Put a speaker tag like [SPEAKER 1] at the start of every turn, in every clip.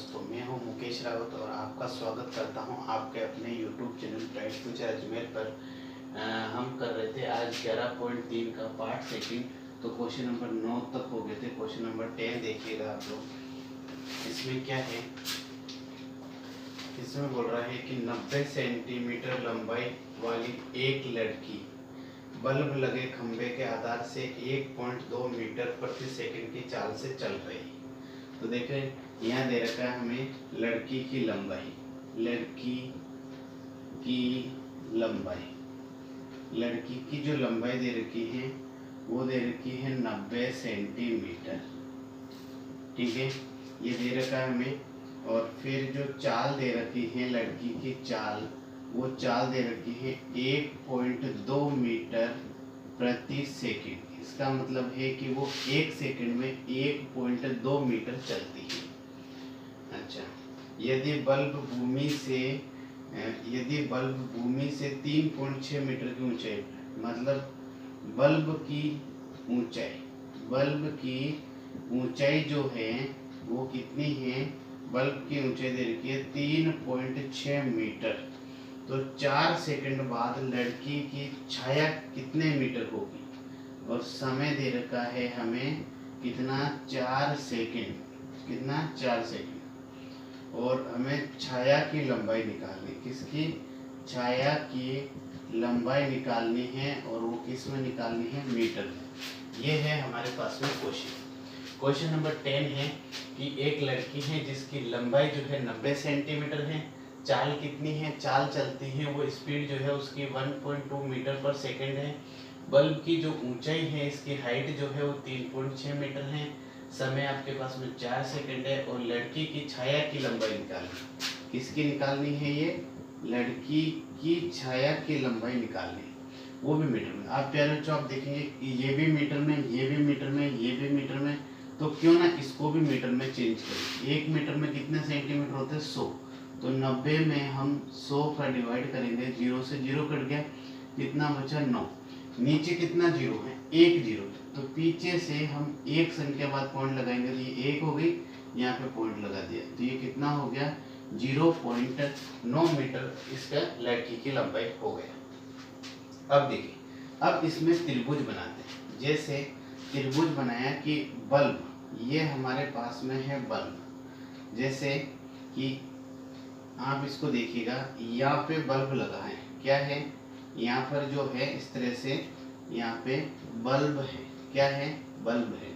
[SPEAKER 1] दोस्तों, मैं हूं मुकेश रावत और आपका स्वागत करता हूं आपके अपने YouTube channel bright future Ajmer पर। हम कर रहे थे आज 11.3 का पार्ट सेकंड। तो क्वेश्चन नंबर 9 तक हो गए थे। क्वेश्चन नंबर 10 देखिएगा आप लोग। इसमें क्या है, इसमें बोल रहा है कि 90 सेंटीमीटर लंबाई वाली एक लड़की बल्ब लगे खंबे के आधार से 1.2 मीटर प्रति सेकंड की चाल से चल रही। तो देखें, यहाँ दे रखा है हमें लड़की की लंबाई, लड़की की जो लंबाई दे रखी है वो दे रखी है 90 सेंटीमीटर। ठीक है, ये दे रखा है हमें। और फिर जो चाल दे रखी है लड़की की चाल, वो चाल दे रखी है 1.2 मीटर प्रति सेकंड। इसका मतलब है कि वो 1 सेकंड में 1.2 मीटर चलती है। अच्छा, यदि बल्ब भूमि से 3.6 मीटर की ऊंचाई, मतलब बल्ब की ऊंचाई जो है वो कितनी है, बल्ब की ऊंचाई दे रखी है 3.6 मीटर। तो 4 सेकंड बाद लड़की की छाया कितने मीटर होगी, और समय दे रखा है हमें कितना, 4 सेकंड। कितना, 4 सेकंड। और हमें छाया की लंबाई निकालनी, किसकी, छाया की लंबाई निकालनी है, और वो किस में निकालनी है, मीटर में। ये है हमारे पास में क्वेश्चन। क्वेश्चन नंबर 10 है कि एक लड़की है जिसकी लंबाई जो है 90 सेंटीमीटर है। चाल कितनी है, चाल चलती है, वो स्पीड जो है उसकी 1.2 मीटर पर सेकंड है। बल्ब की जो ऊंचाई है, इसकी हाइट जो है वो 3.6 मीटर है। समय आपके पास में 4 सेकंड है। और लड़की की छाया की लंबाई निकालनी, किसकी निकालनी है, ये लड़की की छाया की लंबाई निकालनी, वो भी मीटर में। आप प्यारे बच्चों, आप देखेंगे ये भी मीटर में, ये भी मीटर में, ये भी मीटर में। तो क्यों ना इसको भी मीटर में चेंज करें। 1 मीटर में कितने सेंटीमीटर होते हैं, 100। तो 90 में हम 100 का डिवाइड करेंगे, 0 से 0 कट गया, कितना बचा, 9। नीचे कितना जीरो है, 1 जीरो। तो पीछे से हम एक संख्या बाद पॉइंट लगाएंगे, तो ये 1 हो गई, यहाँ पे पॉइंट लगा दिया, तो ये कितना हो गया, 0.9 मीटर इसका लड़की की लंबाई हो गया। अब देखिए, अब इसमें त्रिभुज बनाते हैं। जैसे त्रिभुज बनाया कि बल्ब, ये हमारे पास में है बल्ब। जैसे कि आप इसको देखिएगा, यहाँ पे बल्ब लगा है, क्या है, यहाँ पर जो है इस तरह से यहाँ पे बल्ब है, क्या है, बल्ब है।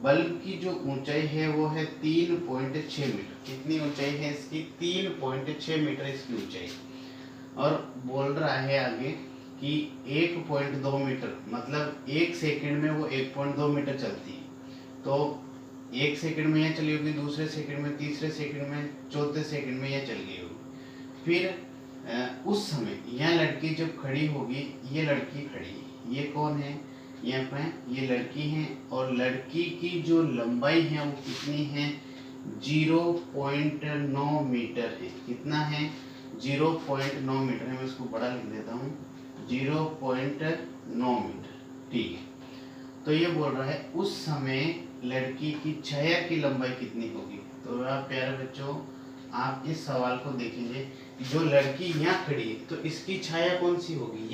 [SPEAKER 1] बल्ब की जो ऊंचाई है वो है 3.6 मीटर। कितनी ऊंचाई है इसकी, 3.6 मीटर इसकी ऊंचाई। और बोल रहा है आगे कि 1.2 मीटर, मतलब 1 सेकंड में वो 1.2 मीटर चलती है। तो 1 सेकंड में यह चली होगी, दूसरे सेकंड में, तीसरे सेकंड में, चौथे सेकंड में यह चल गई होगी। फिर उस समय यह लड़की जब खड़ी होगी, ये लड़की खड़ी है, ये कौन है, यहाँ पे ये लड़की है। और लड़की की जो लंबाई है वो कितनी है, 0.9 मीटर है। कितना है, 0.9 मीटर है। मैं इसको बड़ा लिख देता हूँ, 0.9 मीटर। ठीक है, तो ये बोल रहा है उस समय लड़की की छाया की लंबाई कितनी होगी। तो आप प्यारे बच्चों, आप इस सवाल को देखेंगे, जो लड़की यहाँ खड़ी है तो इसकी छाया कौन सी होगी,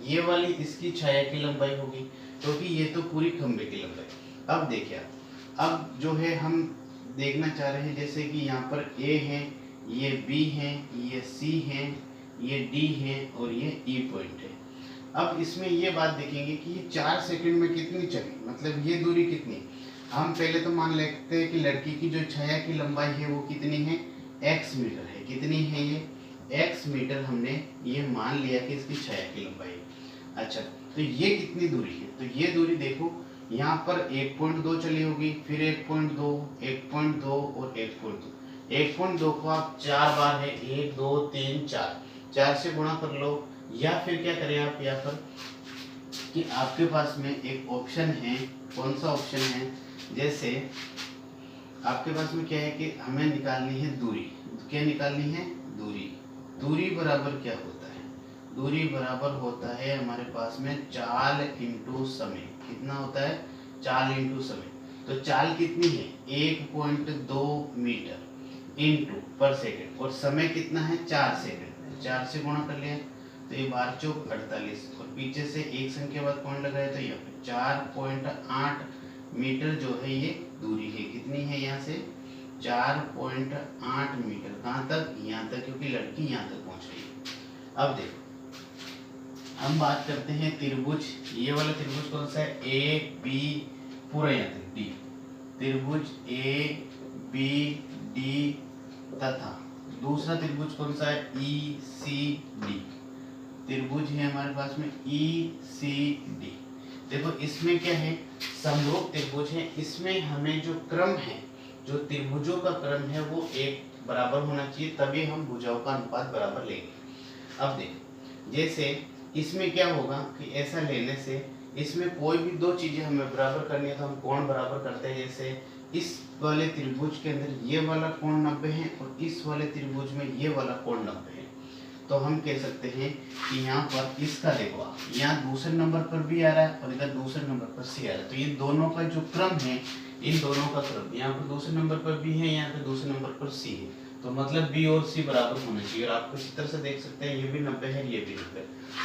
[SPEAKER 1] ये वाली इसकी छाया की लंबाई होगी, क्योंकि ये तो पूरी खंबे की लंबाई। अब देखिए, अब जो है हम देखना चाह रहे हैं, जैसे कि यहाँ पर A है, ये B है, ये C है, ये D है, और ये E पॉइंट है। अब इसमें ये बात देखेंगे कि ये 4 सेकंड में कितनी चली, मतलब ये दूरी कितनी। हम पहले तो मान लेते हैं कि लड़की की जो छाया की लंबाई है वो कितनी है, x मीटर है। कितनी है ये, x मीटर। हमने ये मान लिया कि इसकी छाया की लंबाई है। अच्छा, तो ये कितनी दूरी है, तो ये दूरी देखो, यहाँ पर 1.2 चली होगी, फिर 1.2, 1.2 और 1.2। 1.2 को आप 4 बार है, 1 2 3 4, 4 से गुणा कर लो। या फिर क्या करें आप यहाँ पर कि आपके पास में एक ऑप्शन है, कौन सा ऑप्शन है, जैसे आपके पास में क्या है कि हमें निकालनी है दूरी। क्या निकालनी है, दूरी। दूरी बराबर क्या होता है, दूरी बराबर होता है हमारे पास में चाल इंटू समय। कितना होता है, चाल इंटू समय। तो चाल कितनी है, 1.2 मीटर। इंटू पर सेकेंड, और समय कितना है 4 सेकेंड, 4 से गुणा कर लिया तो ये 12 चौक 48, और पीछे से एक संख्या बाद पॉइंट लगाया तो यहाँ पे 4.8 मीटर जो है ये दूरी है। कितनी है यहाँ से 4.8 मीटर। कहाँ तक, यहाँ तक, क्योंकि लड़की यहाँ तक पहुँच रही है। अब देखो हम बात करते हैं त्रिभुज। ये वाला त्रिभुज कौन सा है, ए बी पूरा यहाँ तक डी, त्रिभुज ए बी डी, तथा दूसरा त्रिभुज कौन सा है ई सी डी। त्रिभुज है हमारे पास में ई सी डी। देखो इसमें क्या है, समरूप त्रिभुज है। इसमें हमें जो क्रम है, जो त्रिभुजों का क्रम है वो एक बराबर होना चाहिए, तभी हम भुजाओं का अनुपात बराबर लेंगे। अब देखो जैसे इसमें क्या होगा कि ऐसा लेने से इसमें कोई भी दो चीजें हमें बराबर करनी है तो हम कोण बराबर करते हैं। जैसे इस वाले त्रिभुज के अंदर ये वाला कोण 90 है और इस वाले त्रिभुज में ये वाला कोण 90 है, तो हम कह सकते हैं कि यहाँ पर इसका देखो आप, यहाँ दूसरे नंबर पर भी आ रहा है और इधर दूसरे नंबर पर सी आ रहा है, तो ये दोनों का जो क्रम है, इन दोनों का क्रम यहाँ पर दूसरे नंबर पर भी है, यहाँ पे दूसरे नंबर पर सी है, तो मतलब बी और सी बराबर होने चाहिए। और आपको चित्र से देख सकते हैं ये भी 90 है, ये भी 90,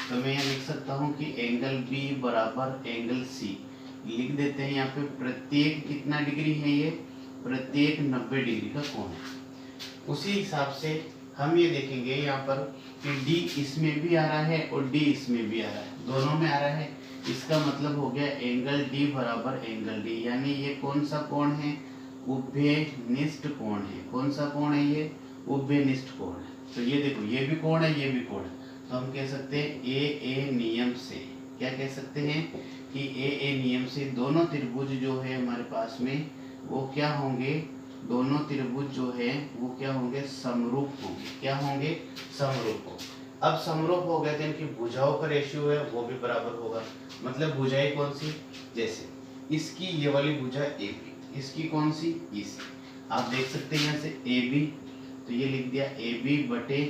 [SPEAKER 1] तो मैं यहाँ लिख सकता हूँ कि एंगल बी बराबर एंगल सी लिख देते हैं। यहाँ पे प्रत्येक कितना डिग्री है, ये प्रत्येक 90 डिग्री का कोण है। उसी हिसाब से हम ये देखेंगे यहाँ पर कि डी इसमें भी आ रहा है और डी इसमें भी आ रहा है, दोनों में आ रहा है। इसका मतलब हो गया एंगल डी बराबर एंगल डी, यानी ये कौन सा कोण है, उभयनिष्ठ कोण है। कौन सा कोण है ये, उभयनिष्ठ कोण है। तो ये देखो ये भी कोण है, ये भी कोण है, तो हम कह सकते हैं ए नियम से, क्या कह सकते हैं कि ए नियम से दोनों त्रिभुज जो है हमारे पास में वो क्या होंगे, दोनों त्रिभुज जो है वो क्या होंगे, समरूप होंगे। क्या होंगे, समरूप होंगे। अब समरूप हो गए तो इनकी भुजाओं का रेशियो है वो भी बराबर होगा। मतलब भुजाएं कौन सी, जैसे इसकी ये वाली भुजा ए बी, इसकी कौन सी, ई सी। आप देख सकते हैं यहाँ से ए बी, तो ये लिख दिया ए बी बटे,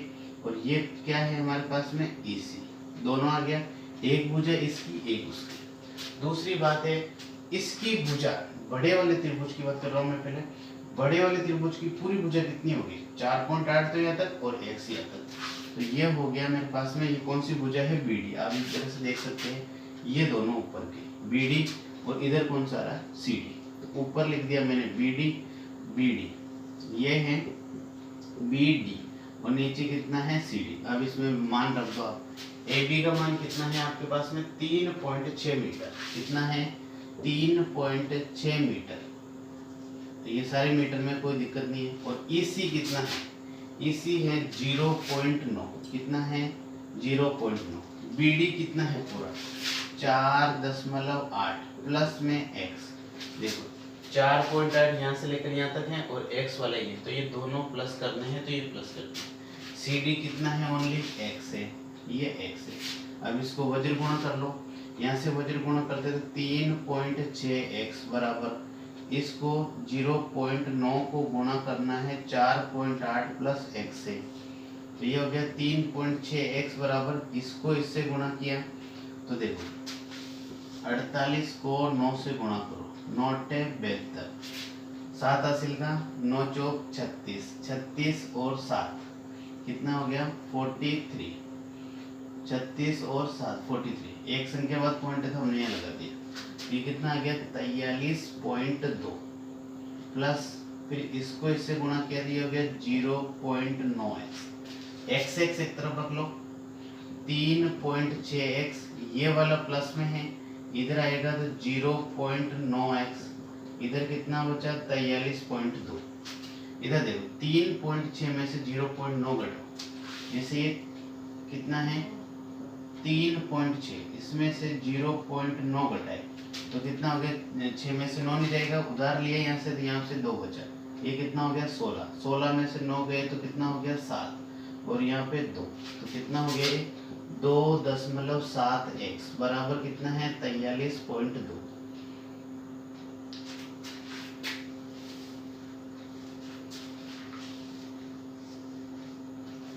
[SPEAKER 1] और ये क्या है हमारे पास में ई सी, दोनों आ गया। एक भुजा इसकी, एक उसकी। दूसरी बात है इसकी भुजा, बड़े वाले त्रिभुज की बात कर रहा हूँ मैं पहले, बड़े वाले त्रिभुज की पूरी भुजा कितनी होगी, 4.8 तो यहाँ तक और x यहाँ तक, तो ये हो गया मेरे पास में। ये कौन सी भुजा है, BD। आप इस तरह से देख सकते हैं ये दोनों ऊपर के BD, और इधर कौन सा रहा, CD। तो ऊपर लिख दिया मैंने BD, ये है BD, और नीचे कितना है CD। अब इसमें मान रख दो आप, AB का मान कितना है आपके पास में 3.6 मीटर। कितना है, 3.6 मीटर। तो ये सारे मीटर में कोई दिक्कत नहीं है। और EC कितना है, EC है 0.9। कितना है, 0.9। BD कितना है पूरा 4.8 प्लस में x। देखो 4.8 यहाँ से लेकर यहाँ तक है और x वाला ये, तो ये दोनों प्लस करने हैं तो ये प्लस करते हैं। CD कितना है, ओनली x है, ये x है। अब इसको वज्र गुणा कर लो, यहाँ से वज्र गुणा करते तो 3.6x बराबर, इसको 0.9 को गुणा करना है 4.8 प्लस x से, तो ये हो गया 3.6x बराबर, इसको इससे गुणा किया तो देखो 48 को 9 से गुणा करो, 9 72, 7 हासिल का, 9 चौक 36, 36 और 7 कितना हो गया 43, 36 और 7 43, एक संख्या बाद पॉइंट था हमने यहाँ लगा दिया। ये कितना आ गया 43.2 प्लस, फिर इसको इससे गुणा किया, दिया हो गया 0.9x। x एक तरफ रख लो, 3.6x ये वाला प्लस में है, इधर आएगा तो 0.9x, इधर कितना बचा 43.2। इधर देखो 3.6 में से 0.9 घटाओ, जैसे ये कितना है 3.6, इसमें से 0.9 घटाए तो कितना हो गया, 6 में से 9 नहीं जाएगा, उधार लिया यहाँ से, तो यहाँ से 2 बचा, ये कितना हो गया 16, 16 में से 9 गए तो कितना हो गया 7, और यहाँ पे 2, तो कितना हो गया ये 2.7x बराबर कितना है 43.2।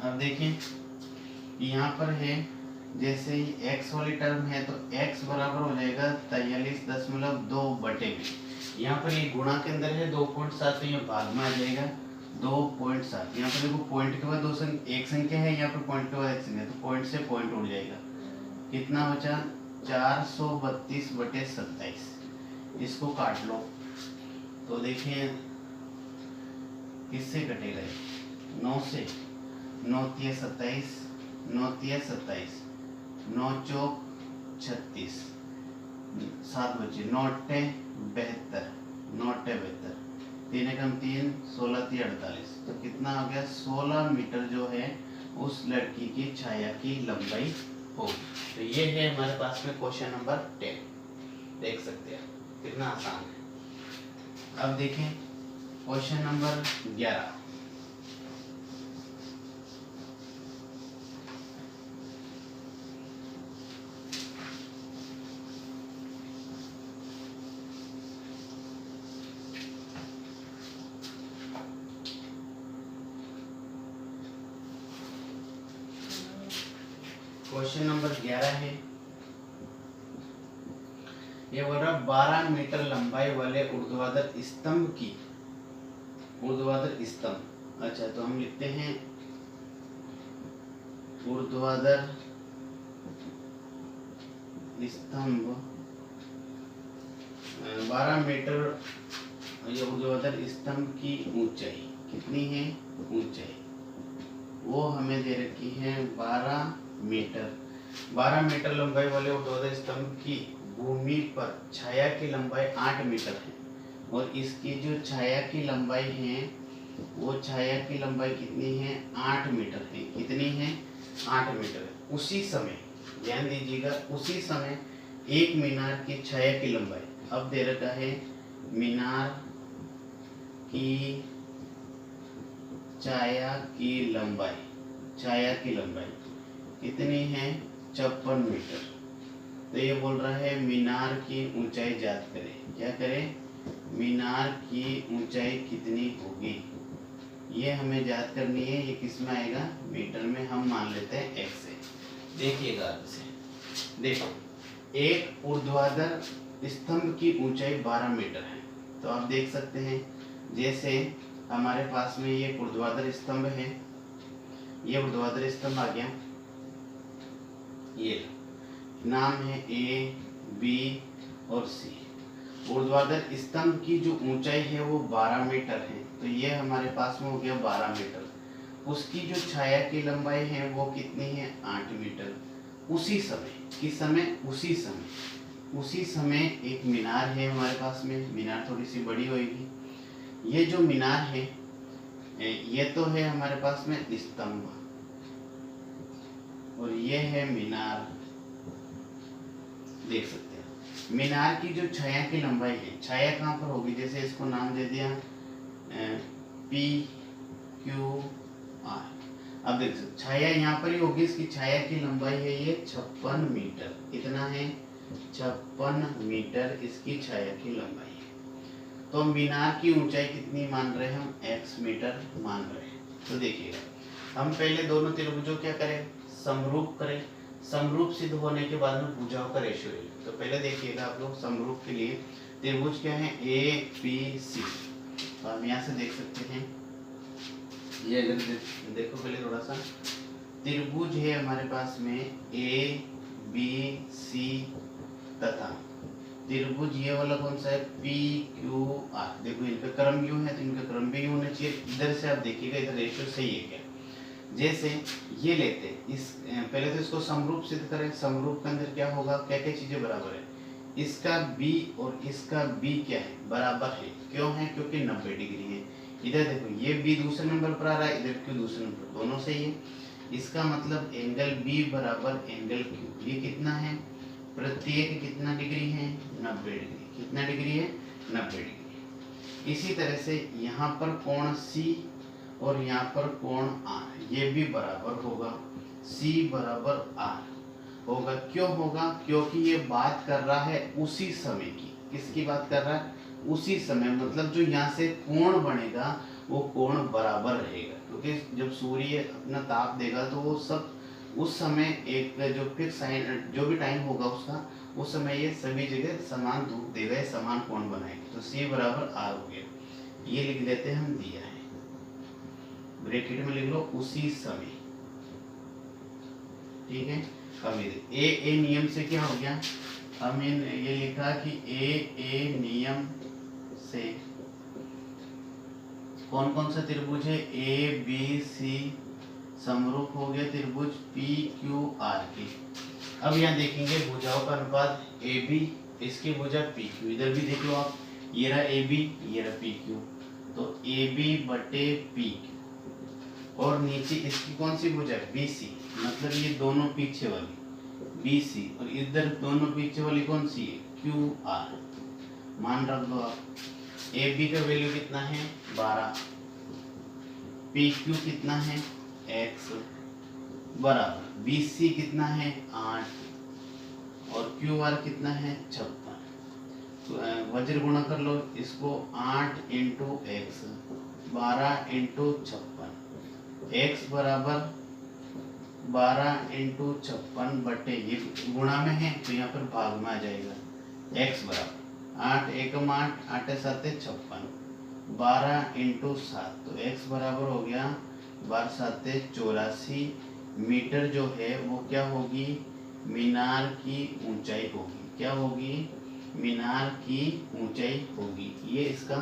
[SPEAKER 1] अब देखें यहाँ पर है, जैसे ही x वाली टर्म है तो x बराबर हो जाएगा 43.2 बटे में, यहाँ पर ये गुणा के अंदर है 2.7 तो ये भाग में आ जाएगा, 2.7। यहाँ पर देखो पॉइंट के बाद एक संख्या है, यहाँ पर पॉइंट के बाद एक संख्या, तो पॉइंट से पॉइंट उड़ जाएगा। कितना बचा? 432/27। इसको काट लो तो देखिए किससे कटेगा ये? 9 से। 9 तिया 27, 9 तिया 27, 9 चौक 36, 7 बचे, 9 अट्ठे 72, 9 अट्ठे 72, 3 एकम 3, 16 तिया 48। तो कितना हो गया? 16 मीटर जो है उस लड़की की छाया की लंबाई होगी। तो ये है हमारे पास में क्वेश्चन नंबर 10। देख सकते हैं कितना आसान है। अब देखें क्वेश्चन नंबर 11। क्वेश्चन नंबर 11 है, ये बोल रहा 12 मीटर लंबाई वाले ऊर्ध्वाधर स्तंभ की, ऊर्ध्वाधर स्तंभ, अच्छा तो हम लिखते हैं ऊर्ध्वाधर स्तंभ 12 मीटर, ये ऊर्ध्वाधर स्तंभ की ऊंचाई कितनी है? ऊंचाई वो हमें दे रखी है 12 मीटर। 12 मीटर लंबाई वाले ऊर्ध्वाधर स्तंभ की भूमि पर छाया की लंबाई 8 मीटर है, और इसकी जो छाया की लंबाई है वो छाया की लंबाई कितनी है? 8 मीटर है। कितनी है? 8 मीटर है। उसी समय ध्यान दीजिएगा, उसी समय एक मीनार की छाया की लंबाई, अब दे रखा है मीनार की छाया की लंबाई, छाया की लंबाई कितनी है? 56 मीटर। तो ये बोल रहा है मीनार की ऊंचाई ज्ञात करें। क्या करें? मीनार की ऊंचाई कितनी होगी ये हमें ज्ञात करनी है। ये किस में आएगा? मीटर में। हम मान लेते हैं x से। देखिएगा इसे, देखो एक ऊर्ध्वाधर स्तंभ की ऊंचाई 12 मीटर है। तो आप देख सकते हैं जैसे हमारे पास में ये ऊर्ध्वाधर स्तंभ है, ये ऊर्ध्वाधर स्तंभ आ गया, ये नाम है A, B और C। ऊर्ध्वाधर स्तंभ की जो ऊंचाई है वो 12 मीटर है, तो ये हमारे पास में हो गया 12 मीटर। उसकी जो छाया की लंबाई है वो कितनी है? 8 मीटर। उसी समय, किस समय? उसी समय, उसी समय एक मीनार है हमारे पास में। मीनार थोड़ी सी बड़ी होगी। ये जो मीनार है ये तो है हमारे पास में स्तंभ, और ये है मीनार। देख सकते हैं मीनार की जो छाया की लंबाई है, छाया कहाँ पर होगी? जैसे इसको नाम दे दिया PQR। अब देख सकते छाया यहाँ पर ही होगी, इसकी छाया की लंबाई है ये 56 मीटर। कितना है? 56 मीटर इसकी छाया की लंबाई है। तो मीनार की ऊंचाई कितनी मान रहे हैं हम? x मीटर मान रहे हैं। तो देखिएगा हम पहले दोनों त्रिभुजों क्या करें? समरूप करें। समरूप सिद्ध होने के बाद में भुजाओं का रेशियो ले। तो पहले देखिएगा आप लोग समरूप के लिए त्रिभुज क्या है? ABC। तो हम यहाँ से देख सकते हैं, ये अगर देखो पहले थोड़ा सा, त्रिभुज है हमारे पास में ABC तथा त्रिभुज ये वाला कौन सा है? PQR। देखो इनका क्रम यू है तो इनका क्रम भी यू होना चाहिए। इधर से आप देखिएगा इधर रेशियो सही है क्या? जैसे ये लेते इस, पहले तो इसको समरूप सिद्ध करें। समरूप के अंदर क्या होगा? क्या क्या चीजें बराबर है? इसका B और इसका B क्या है? बराबर है। क्यों है? क्योंकि 90 डिग्री है। इधर देखो ये B दूसरे नंबर पर आ रहा है, इधर Q दूसरे नंबर, दोनों सही है। इसका मतलब एंगल B बराबर एंगल Q। ये कितना है? प्रत्येक कितना डिग्री है? 90 डिग्री। कितना डिग्री है? 90 डिग्री। इसी तरह से यहाँ पर कोण C और यहाँ पर कोण R, ये भी बराबर होगा। C बराबर R होगा। क्यों होगा? क्योंकि ये बात कर रहा है उसी समय की। किसकी बात कर रहा है? उसी समय, मतलब जो यहाँ से कोण बनेगा वो कोण बराबर रहेगा, क्योंकि जब सूर्य अपना ताप देगा तो वो सब उस समय एक जो फिक्स जो भी टाइम होगा उसका, उस समय ये सभी जगह समान धूप देगा, समान कोण बनाएगा। तो C बराबर R हो गया। ये लिख देते हैं हम, दिया है। ब्रैकेट में लिख लो उसी समय, ठीक है। अब ए नियम से क्या हो गया, हमने ये लिखा कि ए नियम से कौन कौन सा त्रिभुज है, ए बी सी समरूप हो गया त्रिभुज पी क्यू आर के। अब यहाँ देखेंगे भुजाओं का अनुपात ए बी, इसकी भुजा पी क्यू, इधर भी देख लो आप, ये रहा ए बी, ये रहा पी क्यू, तो ए बी बटे पी क्यू, और नीचे इसकी कौन सी भुजा है, बी सी, मतलब ये दोनों पीछे वाली बी सी, और इधर दोनों पीछे वाली कौन सी है, क्यू आर। मान रख दो आप, ए बी का वैल्यू कितना है 12, पी क्यू कितना है x बराबर बी सी कितना है 8 और क्यू आर कितना है 56। तो वज्र गुणा कर लो इसको, 8 इंटू एक्स 12 इंटू 56, एक्स बराबर 12 इंटू 56 बटे, ये गुणा में है तो यहाँ पर भाग में आ जाएगा, x बराबर 8 एकम 8, 8 7 56, 12 इंटू 7, तो x बराबर हो गया 12 7 84 मीटर जो है वो क्या होगी, मीनार की ऊंचाई होगी, क्या होगी, मीनार की ऊंचाई होगी। ये इसका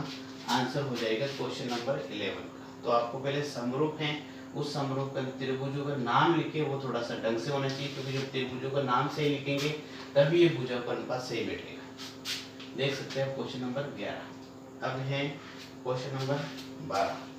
[SPEAKER 1] आंसर हो जाएगा क्वेश्चन नंबर 11 का। तो आपको पहले समरूप है, उस समरूप का त्रिभुजों का नाम लिखे, वो थोड़ा सा ढंग से होना चाहिए, क्योंकि जब त्रिभुजों का नाम सही लिखेंगे तभी ये भुजा का अनुपात सही बैठेगा। देख सकते हैं क्वेश्चन नंबर 11। अब है क्वेश्चन नंबर 12।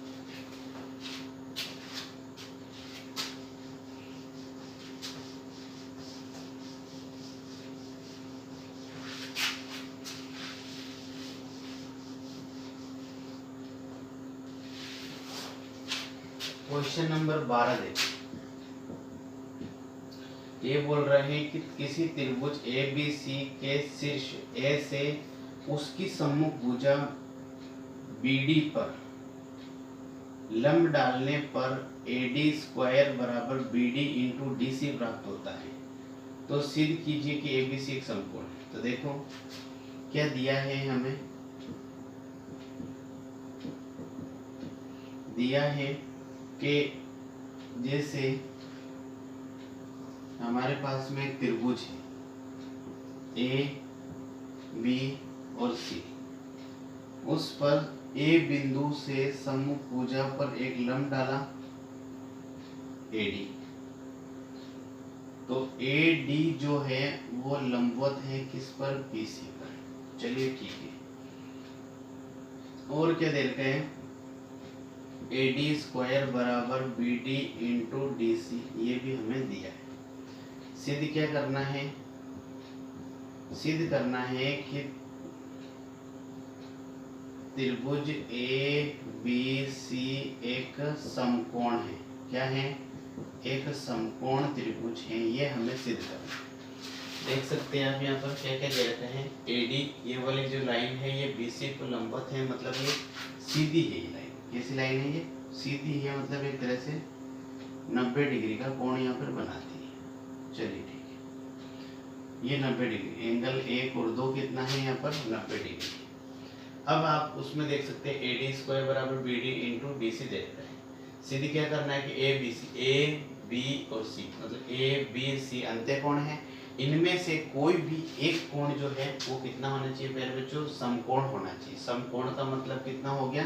[SPEAKER 1] क्वेश्चन नंबर 12 देखिए, ये बोल रहे हैं कि किसी त्रिभुज ए बी सी के शीर्ष ए से उसकी सम्मुख भुजा बी डी पर लंब डालने पर ए डी स्क्वायर बराबर B D into D C प्राप्त होता है। तो सिद्ध कीजिए कि ए बी सी एक समकोण है। तो देखो क्या दिया है, हमें दिया है कि जैसे हमारे पास में एक त्रिभुज है ए बी और सी, उस पर ए बिंदु से सम्मुख भुजा पर एक लंब डाला ए डी, तो ए डी जो है वो लंबवत है किस पर, बी सी पर। चलिए ठीक है, और क्या दे रखा है, ए डी स्क्वायर बराबर B D into D C, ये भी हमें दिया है। सिद्ध क्या करना है, सिद्ध करना है कि त्रिभुज ए बी सी एक समकोण है। क्या है, एक समकोण त्रिभुज है, ये हमें सिद्ध करना है। देख सकते हैं आप यहाँ पर क्या क्या दे रखा है, ए डी, ये वाली जो लाइन है ये बी सी को लंबवत है, मतलब ये सीधी है। ये लाइन कैसी लाइन है, ये सीधी है, मतलब एक तरह से 90 डिग्री का कोण यहाँ पर बनाती है। चलिए ठीक है, ये 90 डिग्री, एंगल 1 और 2 कितना है यहाँ पर 90 डिग्री। अब आप उसमें देख सकते हैं ए डी स्क्वायर बराबर B D into D C देता है। सीधी क्या करना है कि A B C, A B और सी, मतलब ए बी सी अंत्यकोण है, इनमें से कोई भी एक कोण जो है वो कितना होना चाहिए प्यारे बच्चों, समकोण होना चाहिए। समकोण का मतलब कितना हो गया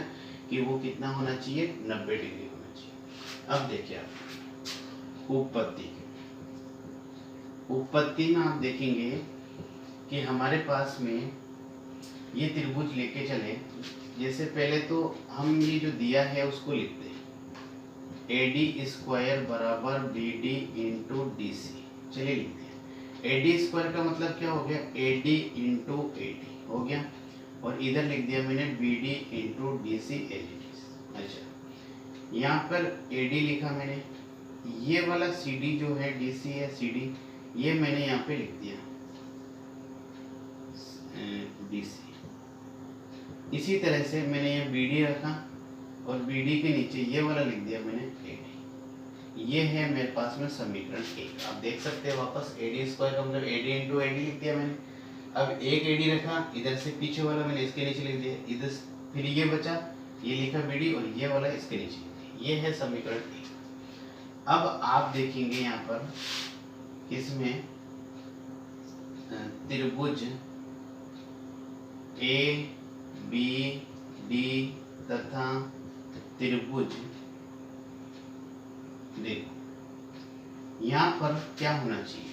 [SPEAKER 1] कि वो कितना होना चाहिए, 90 डिग्री होना चाहिए। अब देखिए आप उत्पत्ति में आप देखेंगे कि हमारे पास में ये त्रिभुज लेके चले, जैसे पहले तो हम ये जो दिया है उसको लिखते हैं, ए डी स्क्वायर बराबर B D into D C. चलिए लिखते हैं, ए डी स्क्वायर का मतलब क्या हो गया, A D into A D हो गया, और इधर लिख दिया मैंने B D into D C A D. अच्छा, यहाँ पर ए डी लिखा मैंने, ये वाला सी डी जो है डी सी या सी डी, ये मैंने यहाँ पे लिख दिया डी सी। इसी तरह से मैंने ये बी डी रखा और बी डी के नीचे ये वाला लिख दिया मैंने ए डी। ये है मेरे पास में समीकरण 1। आप देख सकते हैं वापस ए डी स्क्वायर का मतलब ए डी इंटू ए डी लिख दिया मैंने। अब एक ए डी रखा, इधर से पीछे वाला मैंने इसके नीचे लिख दिया, इधर फिर ये बचा, ये लिखा बी डी और ये वाला इसके नीचे लिख दिया। ये है समीकरण ए। अब आप देखेंगे यहाँ पर इसमें त्रिभुज ए बी डी तथा त्रिभुज, देखो यहाँ पर क्या होना चाहिए,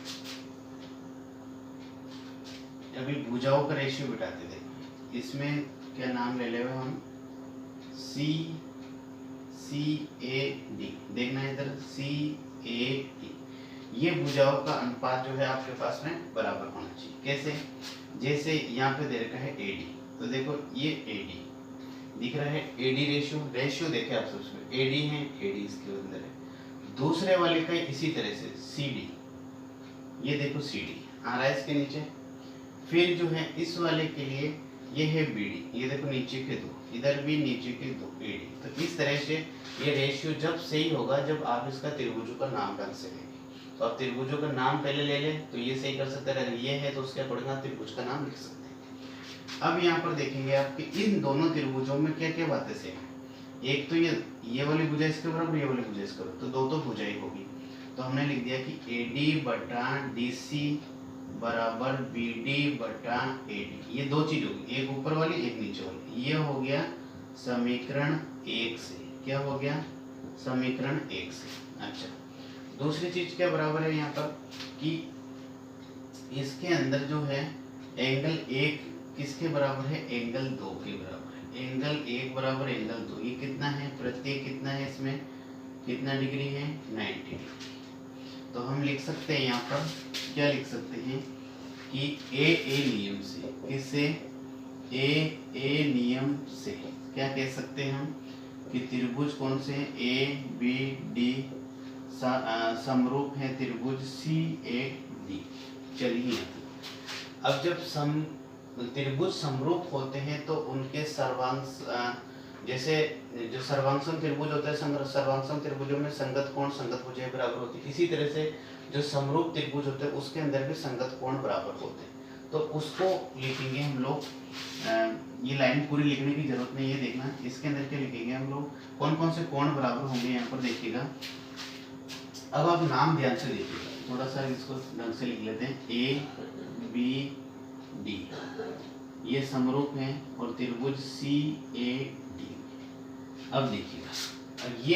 [SPEAKER 1] अभी भुजाओं का रेशियो बिठाते थे। इसमें क्या नाम ले लेंगे हम, सी सी ए डी, देखना है इधर सी ए डी। ये भुजाओं का अनुपात जो है आपके पास में बराबर होना चाहिए। कैसे, जैसे यहाँ पे दे रखा है ए डी, तो देखो ये ए डी दिख रहा है, ए डी रेशियो देखे आप सबसे, ए डी है, ए डी इसके अंदर है। दूसरे वाले का इसी तरह से सी डी, ये देखो सी डी आ रहा है इसके नीचे। फिर जो है इस वाले के लिए ये है बी डी, ये देखो नीचे के दो, इधर भी नीचे के दो ए डी। तो इस तरह से ये रेशियो जब सही होगा जब आप इसका त्रिभुजों का नाम ढंग से लेंगे। तो आप त्रिभुजों का नाम पहले ले लें तो ये सही कर सकते हैं, अगर ये है तो उसके अकॉर्डिंग आप त्रिभुज का नाम लिख सकते हैं। अब यहाँ पर देखेंगे आपके इन दोनों त्रिभुजों में क्या क्या बातें सेम है। एक तो ये वाली भुजा इसके बराबर, ये वाली भुजा इसके बराबर, तो दो तो भुजा ही होगी। तो हमने लिख दिया कि ए डी बटा डी सी बराबर बी डी बटा ए डी। ये दो चीज होगी, एक ऊपर वाली एक नीचे वाली। ये हो गया समीकरण 1 से, क्या हो गया समीकरण 1 से। अच्छा, दूसरी चीज क्या बराबर है यहाँ पर कि इसके अंदर जो है एंगल 1 किसके बराबर है, एंगल 2 के बराबर है। एंगल 1 बराबर एंगल 2, ये कितना है, प्रत्येक कितना है, इसमें कितना डिग्री है, 90 डिग्री। तो हम लिख सकते हैं यहाँ पर, क्या लिख सकते हैं कि ए नियम से, किससे, ए नियम से क्या कह सकते हैं हम कि त्रिभुज कौन से हैं, ए बी डी समरूप है त्रिभुज सी ए डी। चलिए अब जब त्रिभुज समरूप होते हैं तो उनके सर्वांश, जैसे जो सर्वांगसम त्रिभुज होता है, सर्वांगसम त्रिभुजों में संगत कोण संगत भुजाएं बराबर होती है। इसी तरह से जो समरूप त्रिभुज होते हैं उसके अंदर भी संगत कोण बराबर होते हैं। तो उसको लिखेंगे हम लोग, ये लाइन पूरी लिखने की जरूरत नहीं है, देखना इसके अंदर क्या लिखेंगे हम लोग, कौन कौन से कोण बराबर होंगे यहाँ पर देखिएगा। अब आप नाम ध्यान से देखिएगा, थोड़ा सा इसको ढंग से लिख लेते हैं। ए बी डी ये समरूप है और त्रिभुज सी ए डी। अब देखिएगा, ये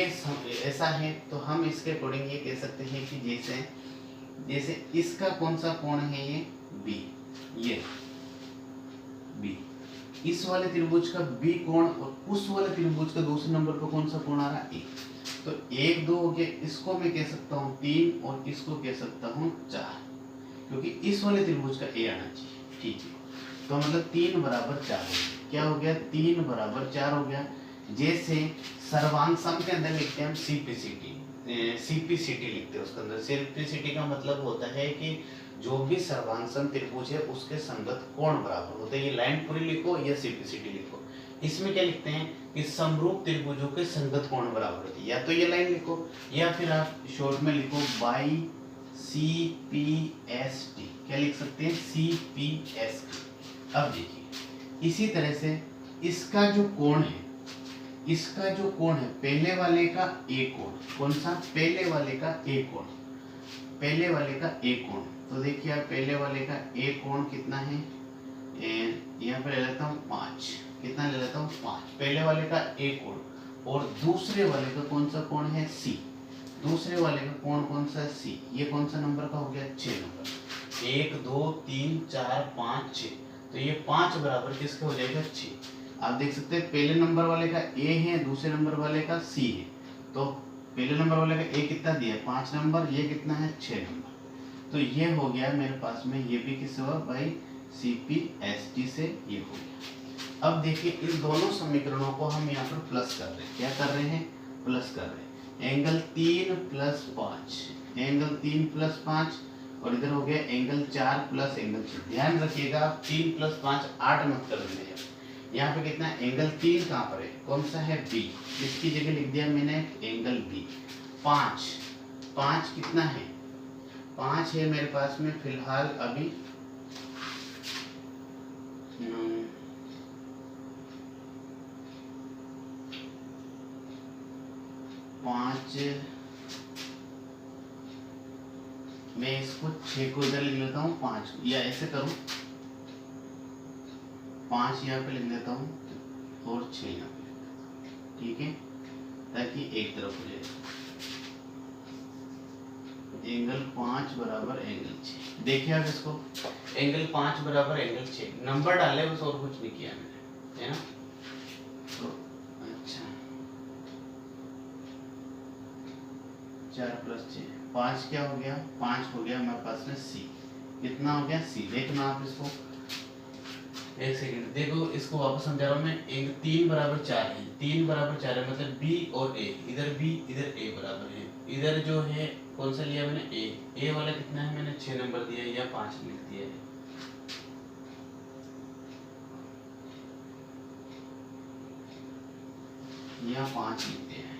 [SPEAKER 1] ऐसा है तो हम इसके अकॉर्डिंग ये कह सकते हैं कि जैसे इसका कौन सा कोण है, ये बी, ये बी, इस वाले त्रिभुज का बी कोण और उस वाले त्रिभुज का दूसरे नंबर पर कौन सा कोण आ रहा है, ए। तो 1 2 हो गया, इसको मैं कह सकता हूँ 3 और इसको कह सकता हूँ 4, क्योंकि इस वाले त्रिभुज का ए आना चाहिए, ठीक है। तो मतलब 3 बराबर 4 हो गया, क्या हो गया, 3 बराबर 4 हो गया। जैसे सर्वांग सम के अंदर लिखते हैं हम सीपीसीटी लिखते हैं, उसके अंदर सीपीसीटी का मतलब होता है कि जो भी सर्वांग त्रिभुज है उसके संगत कोण बराबर होते हैं। ये लाइन पूरी लिखो या सीपीसीटी लिखो। इसमें क्या लिखते हैं कि समरूप त्रिभुजों के संगत कोण बराबर होते हैं, या तो ये लाइन लिखो या फिर आप शॉर्ट में लिखो बाई सीपीएसटी, क्या लिख सकते हैं, सीपीएसटी। अब देखिए इसी तरह से इसका जो कोण है, इसका जो कोण है पहले वाले का ए कोण, कौन सा, पहले वाले का ए कोण, पहले वाले का ए कोण। तो देखिए आप पहले वाले का ए कोण कितना है, यहाँ पे ले लेता हूँ 5, कितना ले लेता हूँ 5, पहले वाले का ए कोण। और दूसरे वाले का कौन सा कोण है, सी, दूसरे वाले का कोण कौन सा है, सी। ये कौन सा नंबर का हो गया, 6 नंबर, 1 2 3 4 5 6। तो ये 5 बराबर किसका हो जाएगा, 6। आप देख सकते हैं पहले नंबर वाले का ए है, दूसरे नंबर वाले का सी है। तो पहले नंबर वाले का ए कितना दिया है, 5 नंबर, ये कितना है, 6 नंबर। तो ये हो गया मेरे पास में, ये भी किससे हुआ, बाई सीपीएसटी से ये हो गया। अब देखिए इन दोनों समीकरणों को हम यहाँ पर प्लस कर रहे हैं, क्या कर रहे हैं, प्लस कर रहे हैं। एंगल 3 + 5, एंगल 3 + 5, और इधर हो गया एंगल 4 + एंगल 6। ध्यान रखिएगा 3 + 5 8 मत कर देना। यहाँ पे कितना, एंगल 3 कहाँ पर है, कौन सा है, बी, इसकी जगह लिख दिया मैंने एंगल बी। 5 कितना है, 5 है मेरे पास में फिलहाल अभी, 5, मैं इसको 6 को इधर लिख लेता हूँ, 5 या ऐसे करूँ, 5 यहाँ पे लिख देता हूँ और 6 यहाँ पे, ठीक है, ताकि एक तरफ हो जाए। एंगल 5 बराबर एंगल 6। देखिए आप इसको, एंगल 5 बराबर एंगल 6, नंबर डाले बस, और कुछ नहीं किया मैंने, है ना। तो अच्छा 4 + 6, 5 क्या हो गया, 5 हो गया हमारे पास में सी। कितना हो गया सी, देखना आप इसको, एक सेकंड देखो, इसको वापस समझा रहा हूँ मैं। 3 बराबर 4 है, 3 बराबर 4 है, मतलब बी और ए, इधर बी इधर ए बराबर है। इधर जो है कौन सा लिया मैंने, ए वाला कितना है, मैंने 6 नंबर दिया है या 5 लिख दिया है। यहाँ 5 लिखते हैं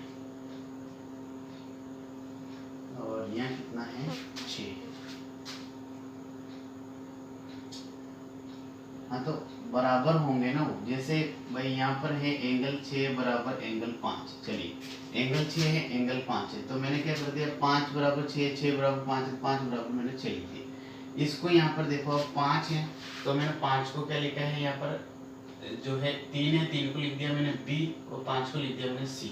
[SPEAKER 1] और यहाँ कितना है 6। हाँ तो बराबर होंगे ना वो, जैसे भाई यहाँ पर है एंगल 6 बराबर एंगल 5। चलिए एंगल 6 है एंगल 5 है, तो मैंने क्या कर दिया, 5 बराबर 6, 6 बराबर 5, 5 बराबर मैंने 6 लिख दिया। इसको यहाँ पर देखो अब 5 है, तो मैंने 5 को क्या लिखा है, यहाँ पर जो है 3 है, 3 को लिख दिया मैंने बी और 5 को लिख दिया मैंने सी।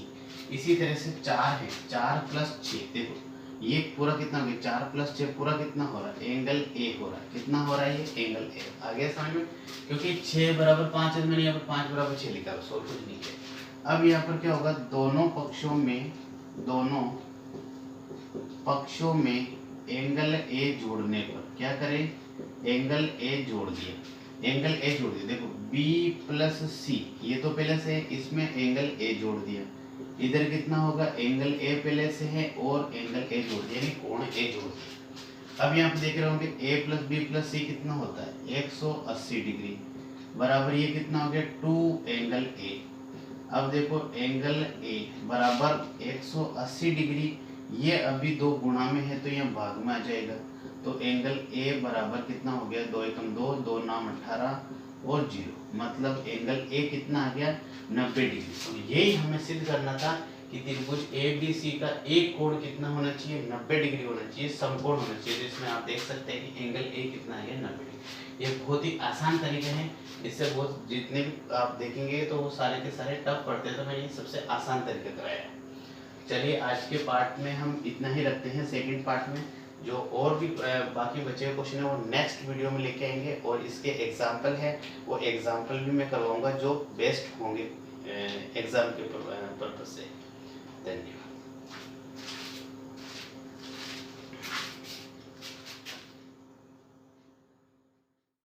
[SPEAKER 1] इसी तरह से 4 है, 4 + 6, देखो ये पूरा कितना हो गया, 4 + 6 पूरा कितना हो रहा है, एंगल ए हो रहा है। कितना हो रहा है ये, एंगल ए। आ गया समझ में, क्योंकि 6 बराबर 5 है, मैंने यहाँ पर 5 बराबर 6 लिखा, बस और कुछ नहीं किया। अब यहाँ पर क्या होगा, दोनों पक्षों में एंगल ए जोड़ने पर क्या करें, एंगल ए जोड़ दिया, एंगल ए जोड़ दिया। देखो B + C, ये तो पहले से है, इसमें एंगल ए जोड़ दिया। इधर कितना होगा, एंगल ए पहले से है और एंगल ए जोड़ दिया, यानी कोण ए जोड़ दिया। अब यहाँ पे देख रहे होंगे A + B + C कितना होता है, 180 डिग्री, बराबर ये कितना हो गया 2 एंगल ए। अब देखो एंगल ए बराबर 180 डिग्री, ये अभी 2 गुणा में है तो यहाँ भाग में आ जाएगा। तो एंगल ए बराबर कितना हो गया, 2 × 2, 2 × 9 = 18 और 0, मतलब एंगल ए कितना आ गया 90 डिग्री। तो यही हमें सिद्ध करना था कि त्रिभुज ABC का एक कोण कितना होना चाहिए, 90 डिग्री होना चाहिए, समकोण होना चाहिए। जिसमें आप देख सकते हैं कि एंगल ए कितना है 90 डिग्री। ये बहुत ही आसान तरीके हैं, इससे बहुत जितने भी आप देखेंगे तो वो सारे के सारे टफ पड़ते हैं, तो मैंने ये सबसे आसान तरीके कराया है। चलिए आज के पार्ट में हम इतना ही रखते हैं। सेकंड पार्ट में जो और भी बाकी बचे हुए क्वेश्चन है वो नेक्स्ट वीडियो में लेके आएंगे, और इसके एग्जाम्पल है वो एग्जाम्पल भी मैं करवाऊंगा जो बेस्ट होंगे एग्जाम के पर्पज से। धन्यवाद।